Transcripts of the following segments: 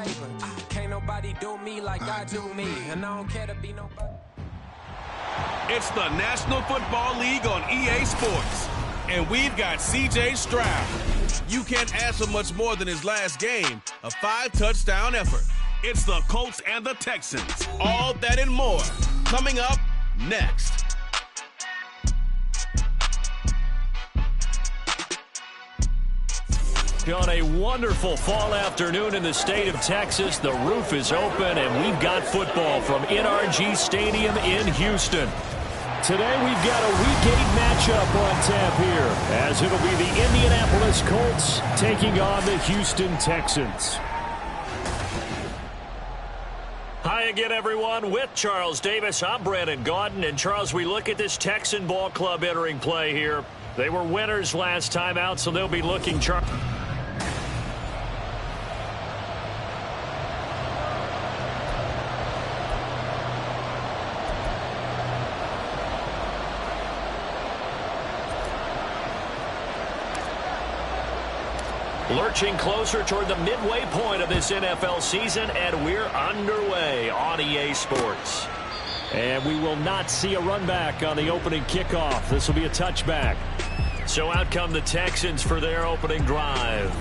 paper. Can't nobody do me like I do me, and I don't care to be nobody. It's the National Football League on EA Sports, and we've got CJ Stroud. You can't ask for much more than his last game, a 5-touchdown effort. It's the Colts and the Texans. All that and more coming up next. On a wonderful fall afternoon in the state of Texas, the roof is open, and we've got football from NRG Stadium in Houston. Today we've got a Week 8 matchup on tap here, as it'll be the Indianapolis Colts taking on the Houston Texans. Hi again, everyone. With Charles Davis, I'm Brandon Gaudin. And, Charles, we look at this Texan ball club entering play here. They were winners last time out, so they'll be looking sharp. Lurching closer toward the midway point of this NFL season, and we're underway on EA Sports. And we will not see a run back on the opening kickoff. This will be a touchback. So out come the Texans for their opening drive.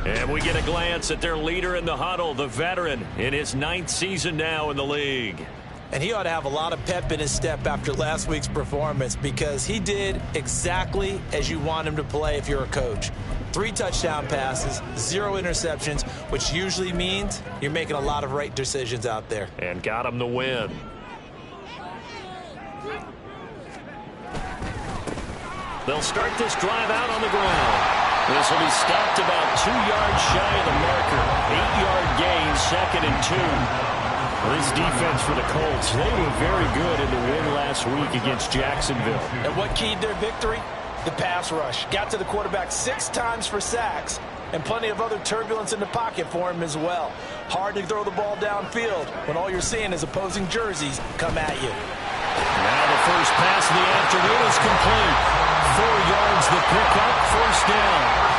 And we get a glance at their leader in the huddle, the veteran in his 9th season now in the league. And he ought to have a lot of pep in his step after last week's performance, because he did exactly as you want him to play if you're a coach. 3 touchdown passes, 0 interceptions, which usually means you're making a lot of right decisions out there. And got him the win. They'll start this drive out on the ground. This will be stopped about 2 yards shy of the marker. 8-yard gain, 2nd and 2. Well, this defense for the Colts, they were very good in the win last week against Jacksonville. And what keyed their victory? The pass rush. Got to the quarterback 6 times for sacks, and plenty of other turbulence in the pocket for him as well. Hard to throw the ball downfield when all you're seeing is opposing jerseys come at you. Now the first pass of the afternoon is complete. 4 yards the pickup, first down.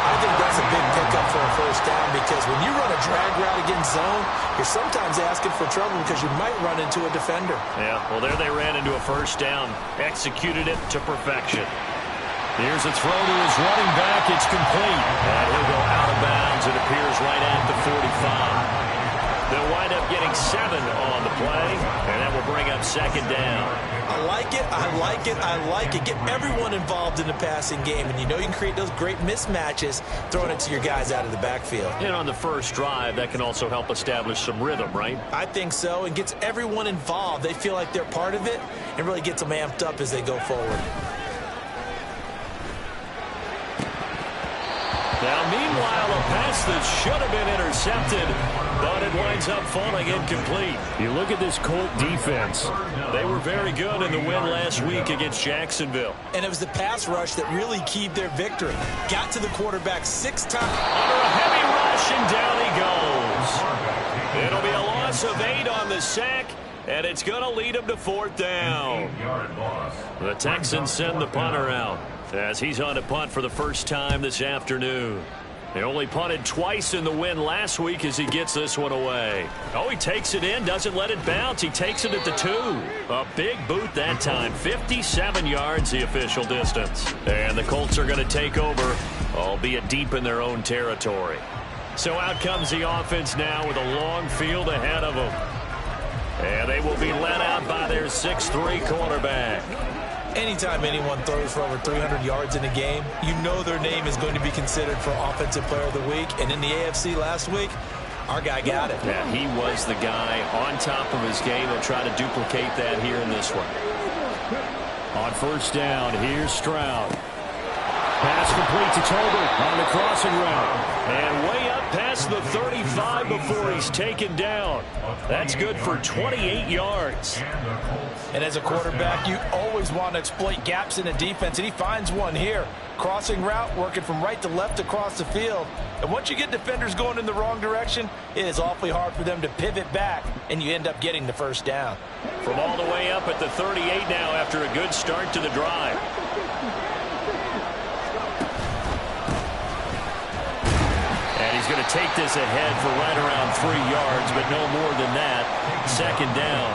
I think that's a big pickup for a first down, because when you run a drag route against zone, you're sometimes asking for trouble because you might run into a defender. Yeah, well, there they ran into a first down. Executed it to perfection. Here's a throw to his running back. It's complete. And he'll go out of bounds. It appears right at the 45. They'll wind up getting 7 on the play, and that will bring up 2nd down. I like it, I like it, I like it. Get everyone involved in the passing game, and you know you can create those great mismatches throwing it to your guys out of the backfield. And on the first drive, that can also help establish some rhythm, right? I think so, and gets everyone involved. They feel like they're part of it, and really gets them amped up as they go forward. Now, meanwhile, a pass that should have been intercepted, but it winds up falling incomplete. You look at this Colt defense. They were very good in the win last week against Jacksonville. And it was the pass rush that really keyed their victory. Got to the quarterback 6 times. Under a heavy rush, and down he goes. It'll be a loss of 8 on the sack, and it's going to lead him to 4th down. The Texans send the punter out, as he's on a punt for the first time this afternoon. They only punted twice in the win last week as he gets this one away. Oh, he takes it in, doesn't let it bounce. He takes it at the 2. A big boot that time. 57 yards the official distance. And the Colts are going to take over, albeit deep in their own territory. So out comes the offense now with a long field ahead of them. And they will be led out by their 6'3" quarterback. Anytime anyone throws for over 300 yards in a game, you know their name is going to be considered for Offensive Player of the Week. And in the AFC last week, our guy got it. Yeah, he was the guy on top of his game. He'll try to duplicate that here in this one. On first down, here's Stroud. Pass complete to Tolbert on the crossing route. And way up past the 35 before he's taken down. That's good for 28 yards. And as a quarterback, you always want to exploit gaps in the defense, and he finds one here. Crossing route, working from right to left across the field. And once you get defenders going in the wrong direction, it is awfully hard for them to pivot back, and you end up getting the first down. From all the way up at the 38 now after a good start to the drive. going to take this ahead for right around 3 yards, but no more than that. Second down.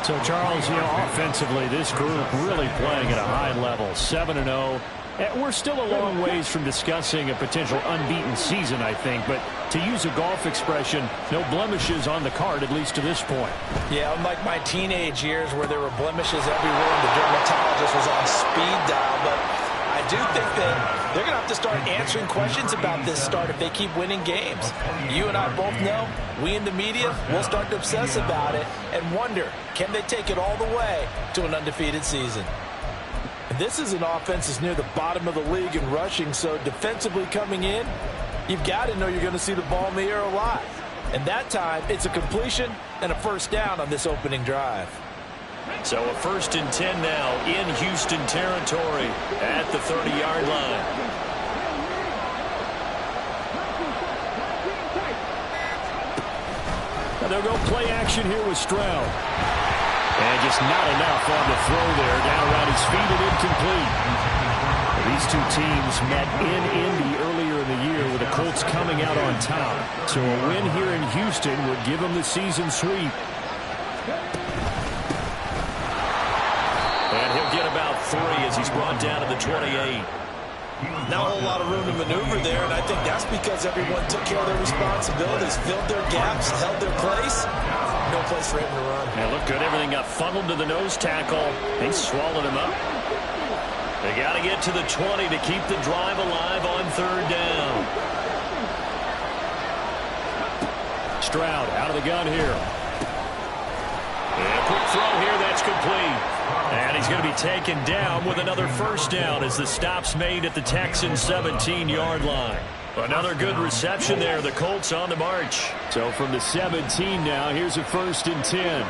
So, Charles, offensively, this group really playing at a high level, 7-0. We're still a long ways from discussing a potential unbeaten season, I think. But to use a golf expression, no blemishes on the card, at least to this point. Yeah, unlike my teenage years where there were blemishes everywhere and the dermatologist was on speed dial. But I do think that they're going to have to start answering questions about this start if they keep winning games. You and I both know, we in the media, will start to obsess about it and wonder, can they take it all the way to an undefeated season? This is an offense that's near the bottom of the league in rushing, so defensively coming in, you've got to know you're going to see the ball in the air a lot. And that time, it's a completion and a first down on this opening drive. So a 1st and 10 now in Houston territory at the 30-yard line. Now they'll go play action here with Stroud. And just not enough on the throw there. Down around his feet and incomplete. These two teams met in Indy earlier in the year with the Colts coming out on top. So a win here in Houston would give them the season sweep. And he'll get about 3 as he's brought down to the 28. Not a whole lot of room to maneuver there, and I think that's because everyone took care of their responsibilities, filled their gaps, held their place. No place for him to run. And look good. Everything got funneled to the nose tackle. They swallowed him up. They got to get to the 20 to keep the drive alive on 3rd down. Stroud out of the gun here. And a quick throw here. That's complete. And he's going to be taken down with another first down as the stop's made at the Texans' 17-yard line. Another good reception there. The Colts on the march. So from the 17 now, here's a 1st and 10.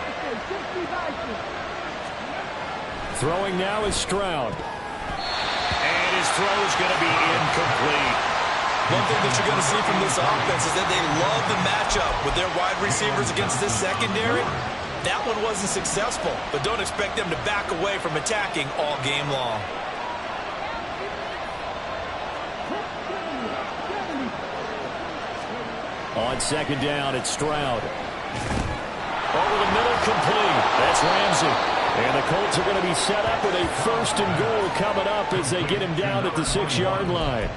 Throwing now is Stroud. And his throw is going to be incomplete. One thing that you're going to see from this offense is that they love the matchup with their wide receivers against this secondary. That one wasn't successful, but don't expect them to back away from attacking all game long. On 2nd down, it's Stroud. Over the middle, complete. That's Ramsey. And the Colts are going to be set up with a 1st and goal coming up as they get him down at the 6-yard line.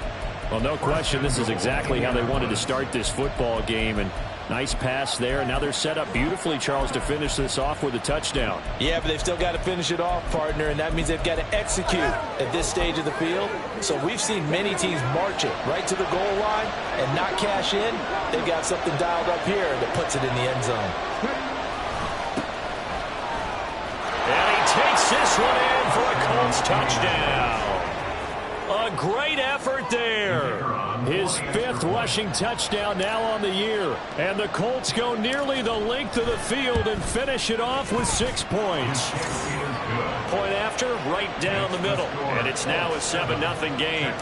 Well, no question, this is exactly how they wanted to start this football game. And nice pass there. Now they're set up beautifully, Charles, to finish this off with a touchdown. Yeah, but they've still got to finish it off, partner, and that means they've got to execute at this stage of the field. So we've seen many teams march it right to the goal line and not cash in. They've got something dialed up here that puts it in the end zone. And he takes this one in for a Colts touchdown. A great effort there. His 5th rushing touchdown now on the year. And the Colts go nearly the length of the field and finish it off with 6 points. Point after, right down the middle. And it's now a 7-0 game.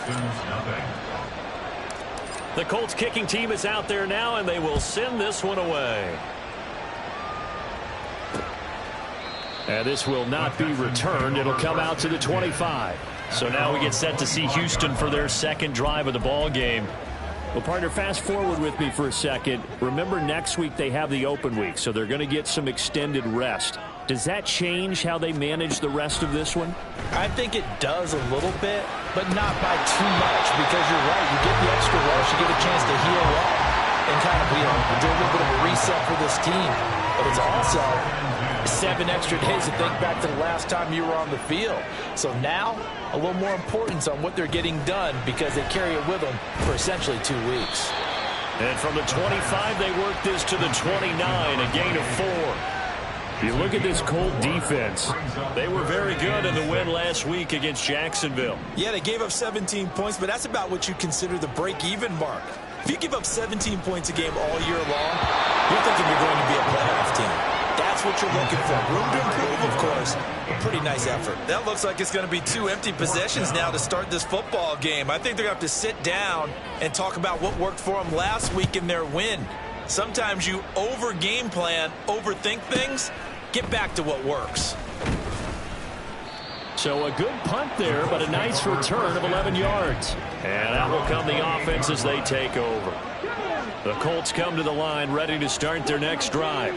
The Colts kicking team is out there now, and they will send this one away. And this will not be returned. It'll come out to the 25. So now we get set to see Houston for their 2nd drive of the ball game. Well, partner, fast forward with me for a second. Remember, next week they have the open week, so they're going to get some extended rest. Does that change how they manage the rest of this one? I think it does a little bit, but not by too much, because you're right. You get the extra rest, you get a chance to heal up and kind of, do a little bit of a reset for this team. But it's also 7 extra days to think back to the last time you were on the field. So now, a little more importance on what they're getting done because they carry it with them for essentially 2 weeks. And from the 25, they work this to the 29, a gain of 4. You look at this Colt defense. They were very good in the win last week against Jacksonville. Yeah, they gave up 17 points, but that's about what you consider the break-even mark. If you give up 17 points a game all year long, you're thinking you're going to be a playoff team. That's what you're looking for. Room to improve, of course. A pretty nice effort. That looks like it's going to be 2 empty possessions now to start this football game. I think they're going to have to sit down and talk about what worked for them last week in their win. Sometimes you over-game plan, overthink things. Get back to what works. So a good punt there, but a nice return of 11 yards. And out will come the offense as they take over. The Colts come to the line ready to start their next drive.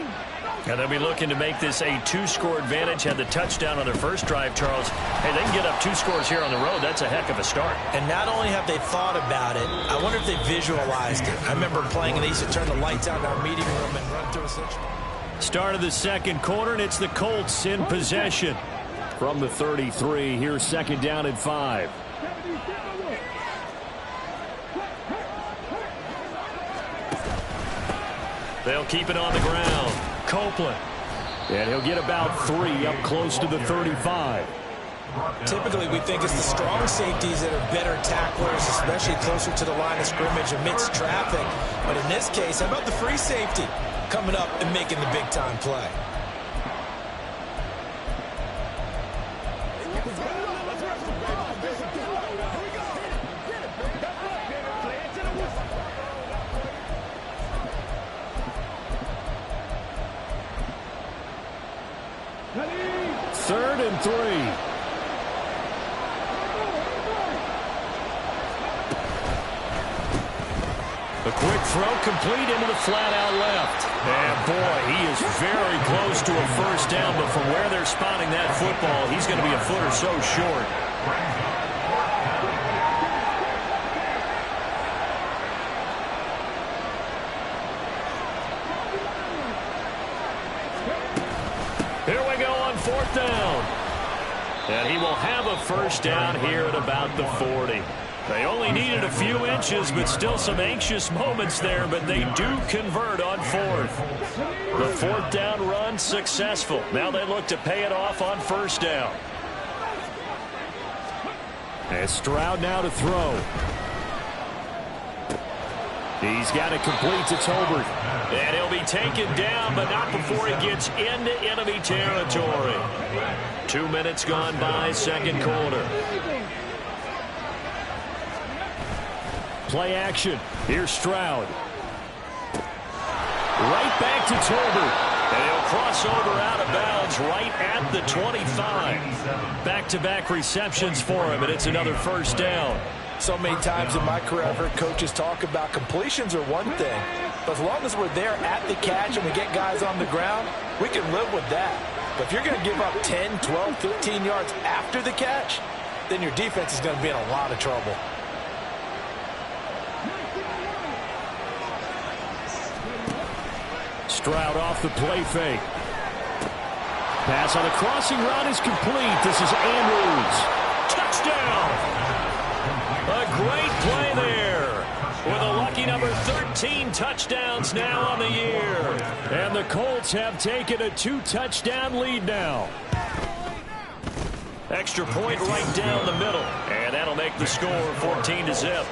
And they'll be looking to make this a two-score advantage. Had the touchdown on their first drive, Charles. Hey, they can get up 2 scores here on the road. That's a heck of a start. And not only have they thought about it, I wonder if they visualized it. I remember playing, and they used to turn the lights out in our meeting room and run through a section. Start of the second quarter, and it's the Colts in possession. From the 33, here's 2nd down and 5. They'll keep it on the ground. Copeland. And he'll get about 3 up close to the 35. Typically, we think it's the strong safeties that are better tacklers, especially closer to the line of scrimmage amidst traffic. But in this case, how about the free safety coming up and making the big-time play? Third and 3. A quick throw complete into the flat-out left. And, boy, he is very close to a first down, but from where they're spotting that football, he's going to be a foot or so short. Here we go on 4th down. And he will have a first down here at about the 40. They only needed a few inches, but still some anxious moments there, but they do convert on 4th. The 4th down run successful. Now they look to pay it off on 1st down. And Stroud now to throw. He's got it complete to Tolbert. And he'll be taken down, but not before he gets into enemy territory. 2 minutes gone by, second quarter. Play action. Here's Stroud. Right back to Tolbert. And he'll cross over out of bounds right at the 25. Back-to-back receptions for him, and it's another first down. So many times in my career, I've heard coaches talk about completions are one thing, but as long as we're there at the catch and we get guys on the ground, we can live with that. But if you're going to give up 10, 12, 13 yards after the catch, then your defense is going to be in a lot of trouble. Stroud off the play fake. Pass on the crossing route is complete. This is Andrews. Touchdown! A great play there. With a lucky number 13 touchdowns now on the year. And the Colts have taken a 2-touchdown lead now. Extra point right down the middle. And that'll make the score 14-0.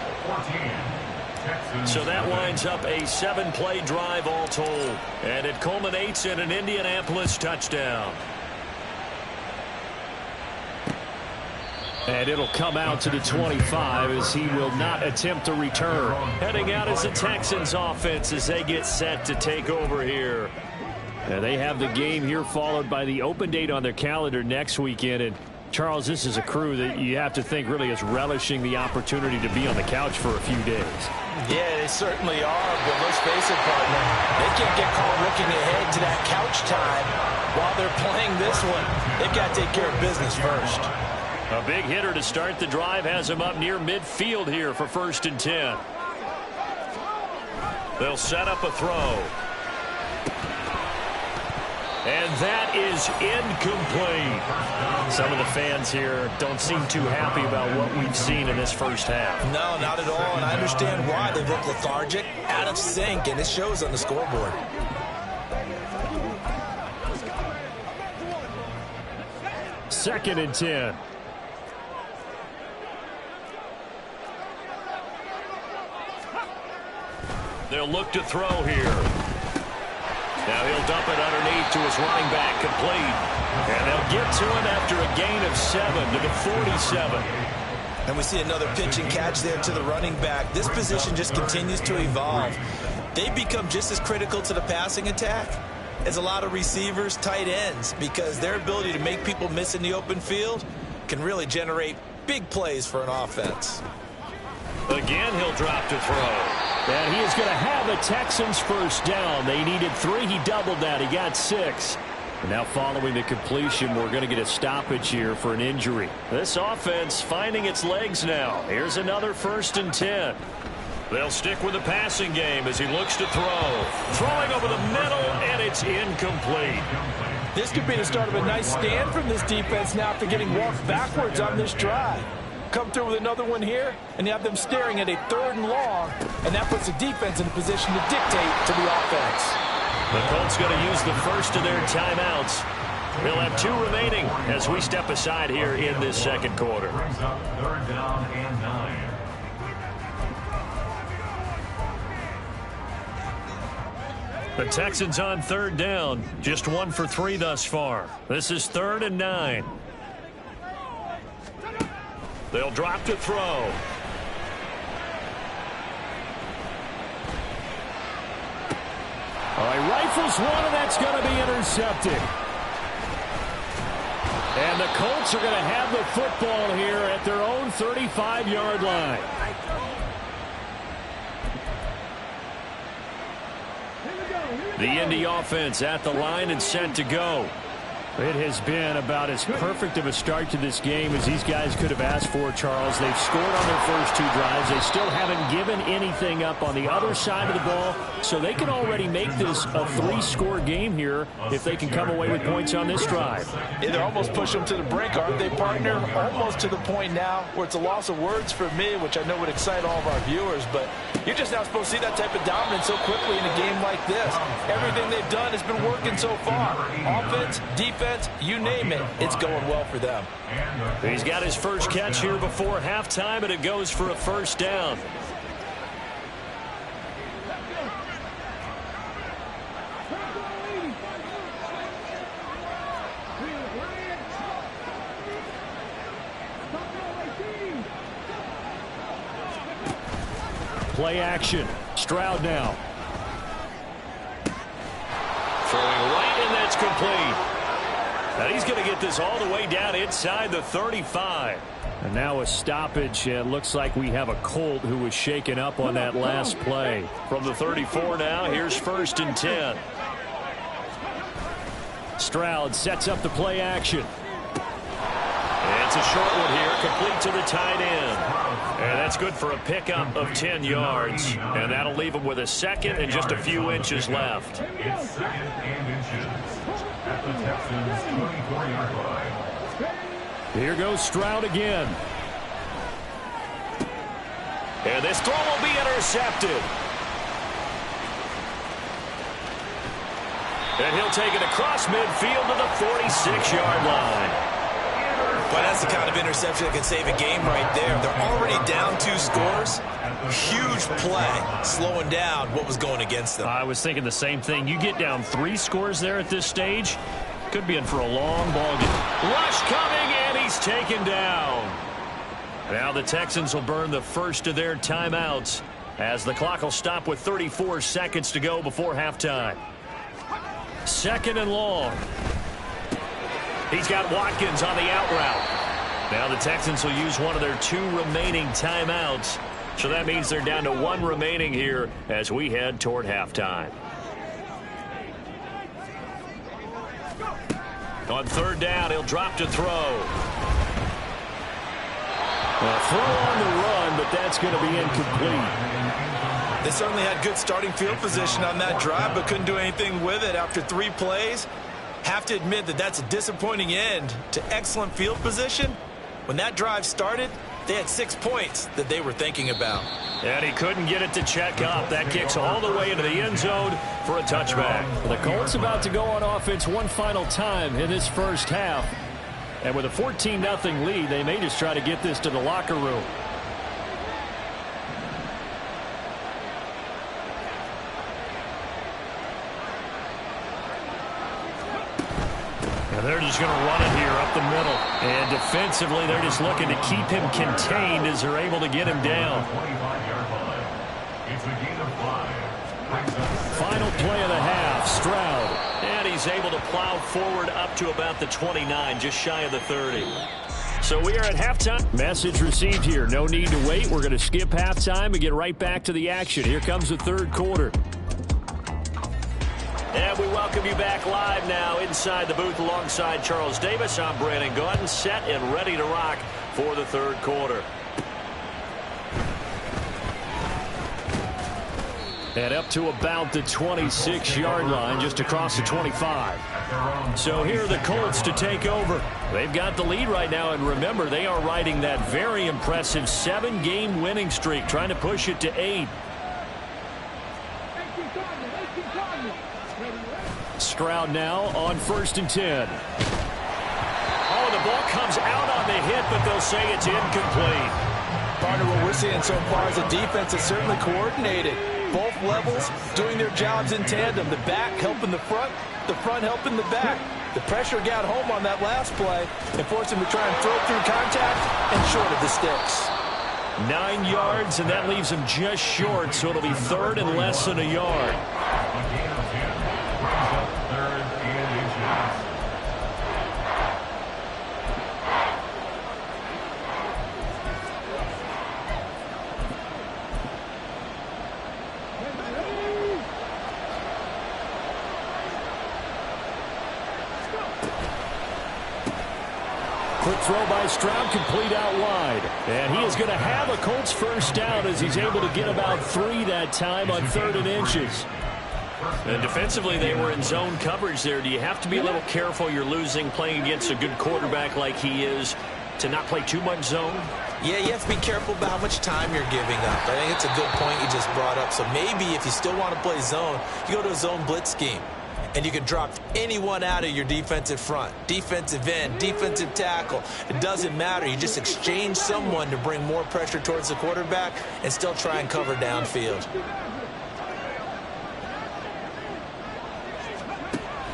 So that winds up a 7-play drive all told. And it culminates in an Indianapolis touchdown. And it'll come out to the 25 as he will not attempt to return. Heading out is the Texans offense as they get set to take over here. And they have the game here followed by the open date on their calendar next weekend. And Charles, this is a crew that you have to think really is relishing the opportunity to be on the couch for a few days. Yeah, they certainly are, but let's face it, partner. They can't get caught looking ahead to that couch time while they're playing this one. They've got to take care of business first. A big hitter to start the drive has him up near midfield here for 1st and 10. They'll set up a throw. And that is incomplete. Some of the fans here don't seem too happy about what we've seen in this first half. No, not at all, and I understand why. They look lethargic, out of sync, and it shows on the scoreboard. Second and 10. They'll look to throw here. Now he'll dump it underneath to his running back, complete. And they'll get to him after a gain of 7 to the 47. And we see another pitch and catch there to the running back. This position just continues to evolve. They become just as critical to the passing attack as a lot of receivers, tight ends, because their ability to make people miss in the open field can really generate big plays for an offense. Again, he'll drop to throw. And he is going to have the Texans first down. They needed 3. He doubled that. He got 6. And now following the completion, we're going to get a stoppage here for an injury. This offense finding its legs now. Here's another 1st and 10. They'll stick with the passing game as he looks to throw. Throwing over the middle, and it's incomplete. This could be the start of a nice stand from this defense now after getting walked backwards on this drive. Come through with another one here, and you have them staring at a 3rd and long, and that puts the defense in a position to dictate to the offense. The Colts going to use the first of their timeouts. They'll have 2 remaining as we step aside here in this second quarter. 3rd down and 9. The Texans on 3rd down. Just 1 for 3 thus far. This is 3rd and 9. They'll drop to throw. All right, rifles one, and that's going to be intercepted. And the Colts are going to have the football here at their own 35-yard line. The Indy offense at the line and set to go. It has been about as perfect of a start to this game as these guys could have asked for, Charles. They've scored on their first 2 drives. They still haven't given anything up on the other side of the ball, so they can already make this a 3-score game here if they can come away with points on this drive. Yeah, they're almost pushing them to the brink, aren't they, partner? Almost to the point now where it's a loss of words for me, which I know would excite all of our viewers, but you're just not supposed to see that type of dominance so quickly in a game like this. Everything they've done has been working so far. Offense, defense, you name it, it's going well for them. He's got his first catch here before halftime, and it goes for a 1st down. Play action. Stroud now. Throwing right, and that's complete. Now he's going to get this all the way down inside the 35. And now a stoppage. It looks like we have a Colt who was shaken up on that last play. From the 34 now, here's 1st and 10. Stroud sets up the play action. It's a short one here, complete to the tight end. And that's good for a pickup of 10 yards. And that'll leave him with a 2nd and just a few inches left. It's 2nd and inches at the Texans' 24-yard line. Here goes Stroud again. And this throw will be intercepted. And he'll take it across midfield to the 46-yard line. But that's the kind of interception that can save a game right there. They're already down 2 scores. Huge play, slowing down what was going against them. I was thinking the same thing. You get down 3 scores there at this stage, could be in for a long ball game. Rush coming, and he's taken down. Now the Texans will burn the first of their timeouts as the clock will stop with 34 seconds to go before halftime. 2nd and long. He's got Watkins on the out route. Now the Texans will use one of their 2 remaining timeouts. So that means they're down to 1 remaining here as we head toward halftime. On 3rd down, he'll drop to throw. A throw on the run, but that's going to be incomplete. They certainly had good starting field position on that drive, but couldn't do anything with it after 3 plays. Have to admit that that's a disappointing end to excellent field position. When that drive started, they had 6 points that they were thinking about. And he couldn't get it to check up. That kicks all the way into the end zone for a touchback. The Colts about to go on offense one final time in this first half. And with a 14-0 lead, they may just try to get this to the locker room. And they're just going to run it here up the middle. And defensively, they're just looking to keep him contained as they're able to get him down. 25-yard line. It's a gain of 5. Final play of the half, Stroud. And he's able to plow forward up to about the 29, just shy of the 30. So we are at halftime. Message received here. No need to wait. We're going to skip halftime and get right back to the action. Here comes the third quarter. And we welcome you back live now inside the booth alongside Charles Davis. I'm Brandon Gaudin, set and ready to rock for the third quarter. And up to about the 26-yard line, just across the 25. So here are the Colts to take over. They've got the lead right now, and remember, they are riding that very impressive 7-game winning streak, trying to push it to 8. Stroud now on 1st and 10. Oh, the ball comes out on the hit, but they'll say it's incomplete. Partner, what we're seeing so far is the defense is certainly coordinated. Both levels doing their jobs in tandem. The back helping the front helping the back. The pressure got home on that last play and forced him to try and throw through contact and short of the sticks. 9 yards, and that leaves him just short, so it'll be 3rd and less than a yard. Quick throw by Stroud, complete out wide. And he is going to have a Colts first down as he's able to get about 3 that time on 3rd and inches. And defensively, they were in zone coverage there. Do you have to be a little careful? You're losing, playing against a good quarterback like he is, to not play too much zone? Yeah, you have to be careful about how much time you're giving up. I think it's a good point you just brought up. So maybe if you still want to play zone, you go to a zone blitz scheme. And you can drop anyone out of your defensive front, defensive end, defensive tackle. It doesn't matter. You just exchange someone to bring more pressure towards the quarterback and still try and cover downfield.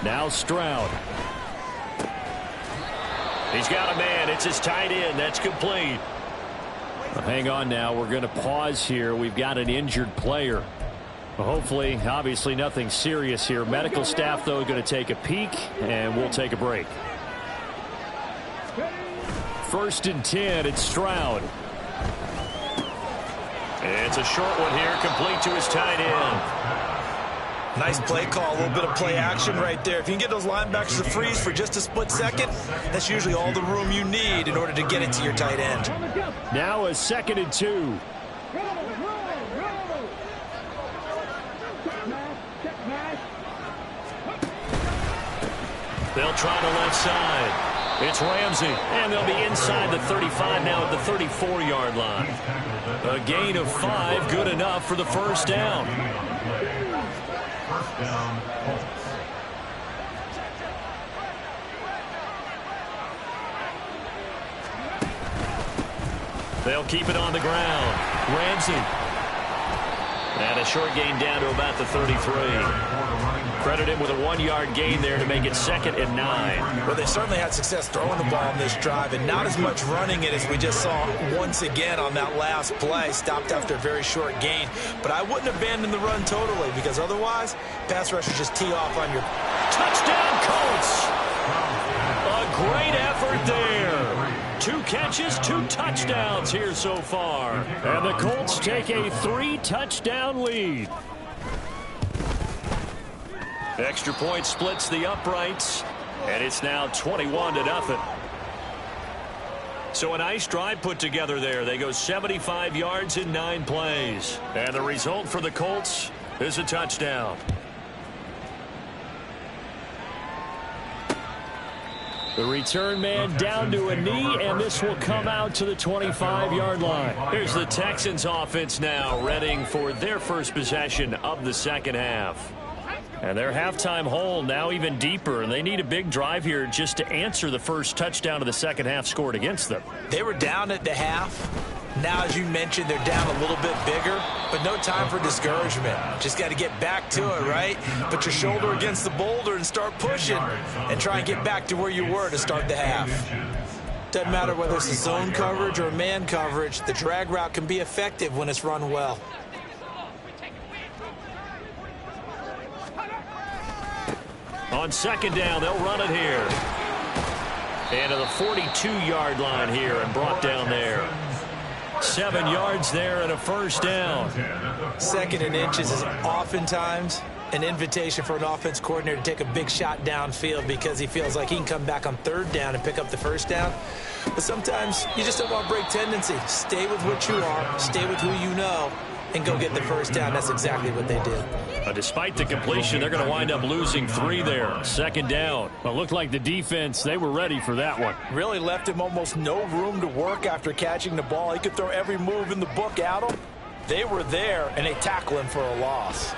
Now Stroud. He's got a man. It's his tight end. That's complete. Well, hang on now. We're going to pause here. We've got an injured player. Hopefully, obviously nothing serious here. Medical staff, though, going to take a peek, and we'll take a break. 1st and 10, it's Stroud. It's a short one here, complete to his tight end. Nice play call, a little bit of play action right there. If you can get those linebackers to freeze for just a split second, that's usually all the room you need in order to get it to your tight end. Now a 2nd and 2. They'll try the left side. It's Ramsey, and they'll be inside the 35 now at the 34-yard line. A gain of 5, good enough for the first down. They'll keep it on the ground. Ramsey. And a short gain down to about the 33. Credit him with a 1-yard gain there to make it 2nd and 9. Well, they certainly had success throwing the ball on this drive, and not as much running it as we just saw once again on that last play. Stopped after a very short gain. But I wouldn't abandon the run totally, because otherwise, pass rushers just tee off on your... Touchdown, Colts! A great effort there. 2 catches, 2 touchdowns here so far. And the Colts take a 3-touchdown lead. Extra point splits the uprights, and it's now 21-0. So a nice drive put together there. They go 75 yards in 9 plays. And the result for the Colts is a touchdown. The return man down to a knee, and this will come out to the 25-yard line. Here's the Texans offense now, readying for their first possession of the second half. And their halftime hole now even deeper, and they need a big drive here just to answer the first touchdown of the second half scored against them. They were down at the half. Now, as you mentioned, they're down a little bit bigger, but no time for discouragement. Just got to get back to it, right? Put your shoulder against the boulder and start pushing and try and get back to where you were to start the half. Doesn't matter whether it's a zone coverage or a man coverage, the drag route can be effective when it's run well. On second down, they'll run it here. And to the 42-yard line here and brought down there. 7 yards there and a first down. 2nd and inches is oftentimes an invitation for an offense coordinator to take a big shot downfield because he feels like he can come back on 3rd down and pick up the first down. But sometimes you just don't want to break tendency. Stay with what you are, stay with who you know, and go get the first down. That's exactly what they did. Despite the completion, they're going to wind up losing 3 there. 2nd down. Well, it looked like the defense, they were ready for that one. Really left him almost no room to work after catching the ball. He could throw every move in the book at him. They were there, and they tackle him for a loss.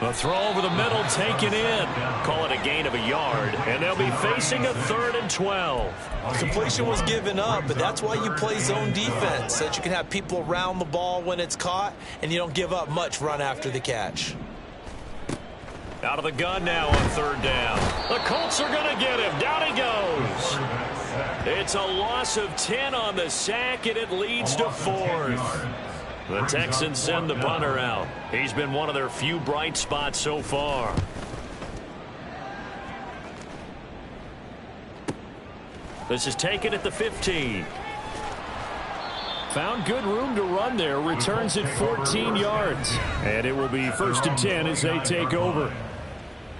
A throw over the middle taken in. Call it a gain of a yard, and they'll be facing a 3rd and 12. Completion was given up, but that's why you play zone defense, so that you can have people around the ball when it's caught, and you don't give up much run after the catch. Out of the gun now on 3rd down. The Colts are going to get him. Down he goes. It's a loss of 10 on the sack, and it leads to 4th. The Texans send the punter out. He's been one of their few bright spots so far. This is taken at the 15. Found good room to run there. Returns at 14 yards. And it will be 1st and 10 as they take over.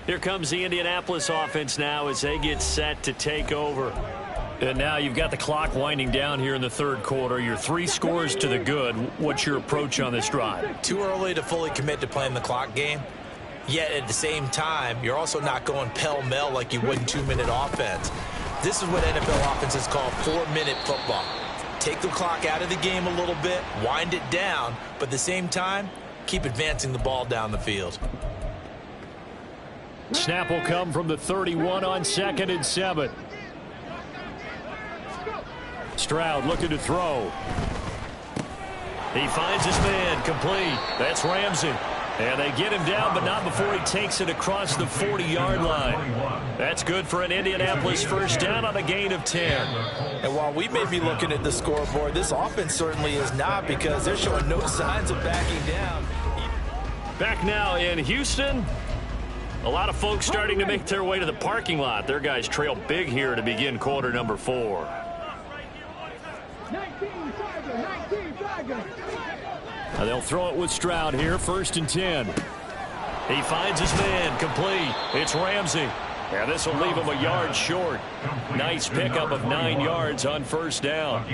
Here comes the Indianapolis offense now as they get set to take over. And now you've got the clock winding down here in the 3rd quarter. You're 3 scores to the good. What's your approach on this drive? Too early to fully commit to playing the clock game. Yet at the same time, you're also not going pell-mell like you would in 2-minute offense. This is what NFL offenses call 4-minute football. Take the clock out of the game a little bit, wind it down, but at the same time, keep advancing the ball down the field. Snap will come from the 31 on 2nd and 7. Stroud looking to throw. He finds his man, complete. That's Ramsey. And they get him down, but not before he takes it across the 40-yard line. That's good for an Indianapolis first down on a gain of 10. And while we may be looking at the scoreboard, this offense certainly is not, because they're showing no signs of backing down. Back now in Houston. A lot of folks starting to make their way to the parking lot. Their guys trail big here to begin quarter number 4. They'll throw it with Stroud here, 1st and 10. He finds his man, complete. It's Ramsey. And this will leave him a yard short. Nice pickup of 9 yards on 1st down.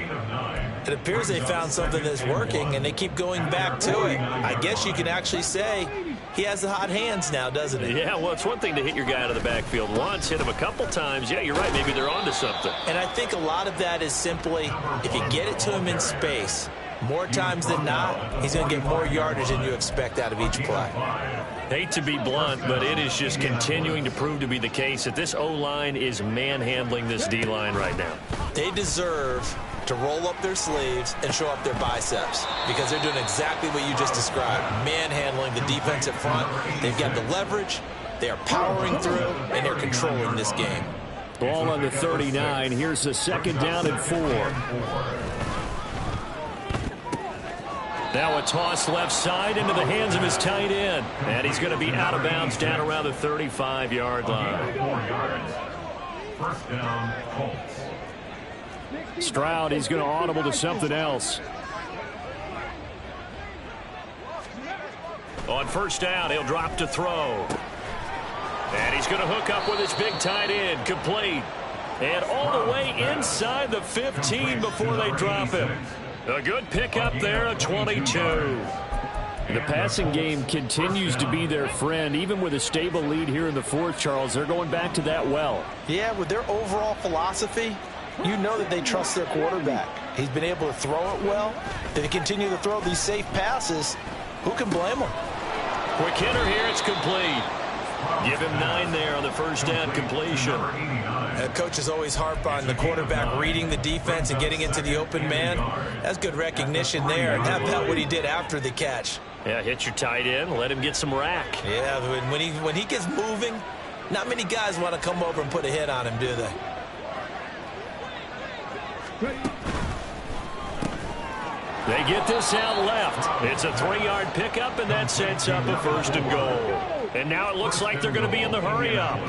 It appears they found something that's working, and they keep going back to it. I guess you can actually say he has the hot hands now, doesn't he? Yeah, well, it's one thing to hit your guy out of the backfield once, hit him a couple times. Yeah, you're right. Maybe they're onto something. And I think a lot of that is simply, if you get it to him in space, more times than not, he's going to get more yardage than you expect out of each play. Hate to be blunt, but it is just continuing to prove to be the case that this O-line is manhandling this D-line right now. They deserve to roll up their sleeves and show up their biceps, because they're doing exactly what you just described, manhandling the defense at front. They've got the leverage, they are powering through, and they're controlling this game. Ball on the 39. Here's the 2nd down and 4. Now a toss left side into the hands of his tight end. And he's going to be out of bounds down around the 35-yard line. 1st down, Colts. Stroud, he's going to audible to something else. On 1st down, he'll drop to throw. And he's going to hook up with his big tight end, complete. And all the way inside the 15 before they drop him. A good pickup there, a 22. The passing game continues to be their friend, even with a stable lead here in the 4th, Charles. They're going back to that well. Yeah, with their overall philosophy, you know that they trust their quarterback. He's been able to throw it well. If they continue to throw these safe passes, who can blame them? Quick hitter here, it's complete. Give him 9 there on the 1st down completion. Coaches always harp on the quarterback reading the defense and getting into the open man. That's good recognition there. And how about what he did after the catch? Yeah, hit your tight end, let him get some rack. Yeah, when he gets moving, not many guys want to come over and put a hit on him, do they? They get this out left. It's a 3-yard pickup, and that sets up a 1st and goal. And now it looks like they're going to be in the hurry-up.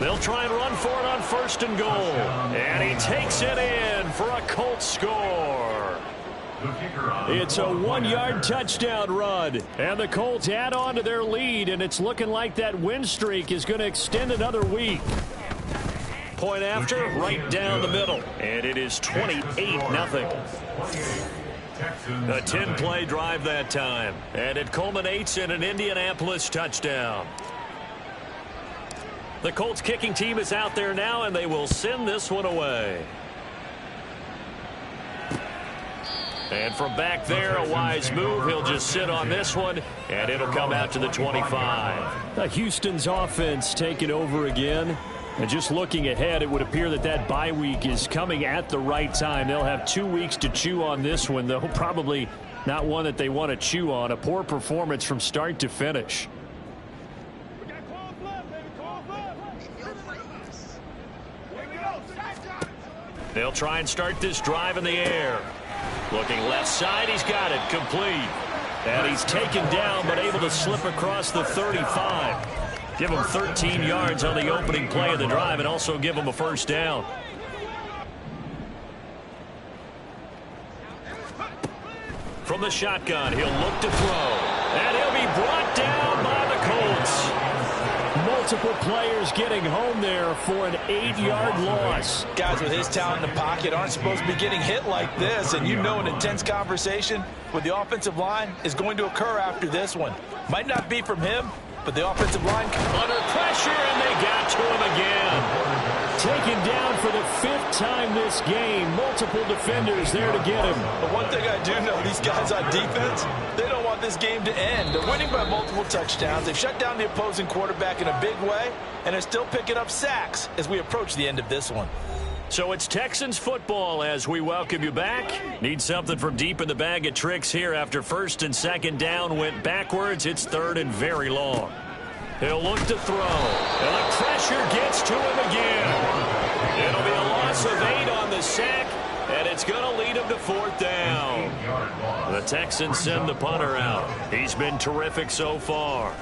They'll try and run for it on 1st and goal. And he takes it in for a Colts score. It's a 1-yard touchdown run. And the Colts add on to their lead, and it's looking like that win streak is going to extend another week. Point after, right down the middle. And it is 28-0. A 10-play drive that time. And it culminates in an Indianapolis touchdown. The Colts kicking team is out there now, and they will send this one away. And from back there, a wise move. He'll just sit on this one, and it'll come out to the 25. Houston's offense taking over again. And just looking ahead, it would appear that that bye week is coming at the right time. They'll have 2 weeks to chew on this one, though probably not one that they want to chew on. A poor performance from start to finish. They'll try and start this drive in the air. Looking left side, he's got it, complete. And he's taken down, but able to slip across the 35. Give him 13 yards on the opening play of the drive and also give him a first down. From the shotgun, he'll look to throw. And he'll be brought down by the Colts. Multiple players getting home there for an 8-yard loss. Guys with his talent in the pocket aren't supposed to be getting hit like this, and you know an intense conversation with the offensive line is going to occur after this one. Might not be from him, but the offensive line under pressure, and they got to him again. Taken down for the 5th time this game. Multiple defenders there to get him. But one thing I do know, these guys on defense, they don't want this game to end. They're winning by multiple touchdowns. They've shut down the opposing quarterback in a big way, and they're still picking up sacks as we approach the end of this one. So it's Texans football as we welcome you back. Need something from deep in the bag of tricks here after 1st and 2nd down went backwards. It's 3rd and very long. He'll look to throw. And the pressure gets to him again. It'll be a loss of 8 on the sack, and it's going to lead him to 4th down. The Texans send the punter out. He's been terrific so far.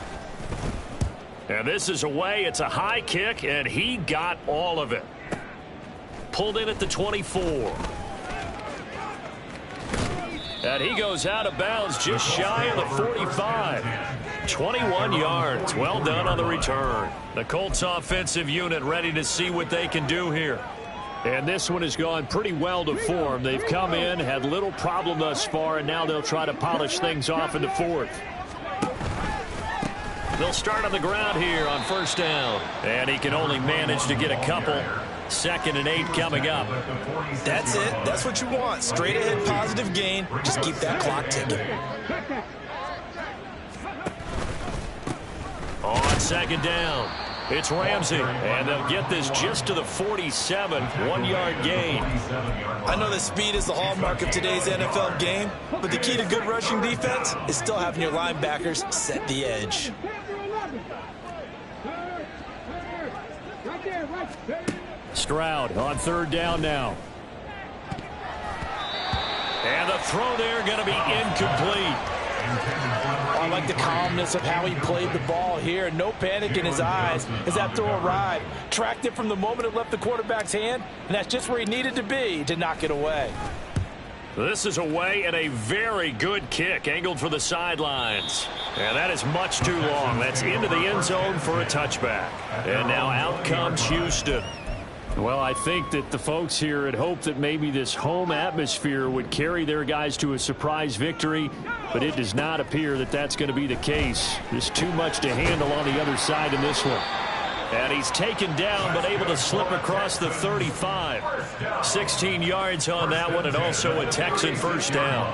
And this is away. It's a high kick, and he got all of it. Pulled in at the 24. And he goes out of bounds just shy of the 45. 21 yards. Well done on the return. The Colts offensive unit ready to see what they can do here. And this one has gone pretty well to form. They've come in, had little problem thus far, and now they'll try to polish things off in the 4th. They'll start on the ground here on 1st down. And he can only manage to get a couple. 2nd and 8 coming up. That's it. That's what you want. Straight ahead positive gain. Just keep that clock ticking. On 2nd down, it's Ramsey. And they'll get this just to the 47. 1-yard gain. I know that speed is the hallmark of today's NFL game, but the key to good rushing defense is still having your linebackers set the edge. Stroud on 3rd down now. And the throw there going to be incomplete. I like the calmness of how he played the ball here. No panic in his eyes as that throw arrived. Tracked it from the moment it left the quarterback's hand, and that's just where he needed to be to knock it away. This is away and a very good kick angled for the sidelines. And that is much too long. That's into the end zone for a touchback. And now out comes Houston. Well, I think that the folks here had hoped that maybe this home atmosphere would carry their guys to a surprise victory, but it does not appear that that's going to be the case. There's too much to handle on the other side in this one. And he's taken down but able to slip across the 35. 16 yards on that one and also a Texan first down.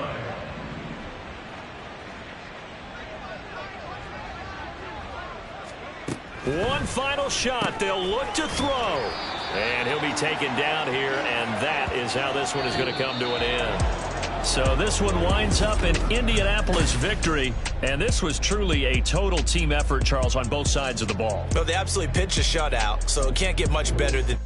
One final shot. They'll look to throw. And he'll be taken down here, and that is how this one is going to come to an end. So this one winds up an Indianapolis victory, and this was truly a total team effort, Charles, on both sides of the ball. Well, they absolutely pitched a shutout, so it can't get much better than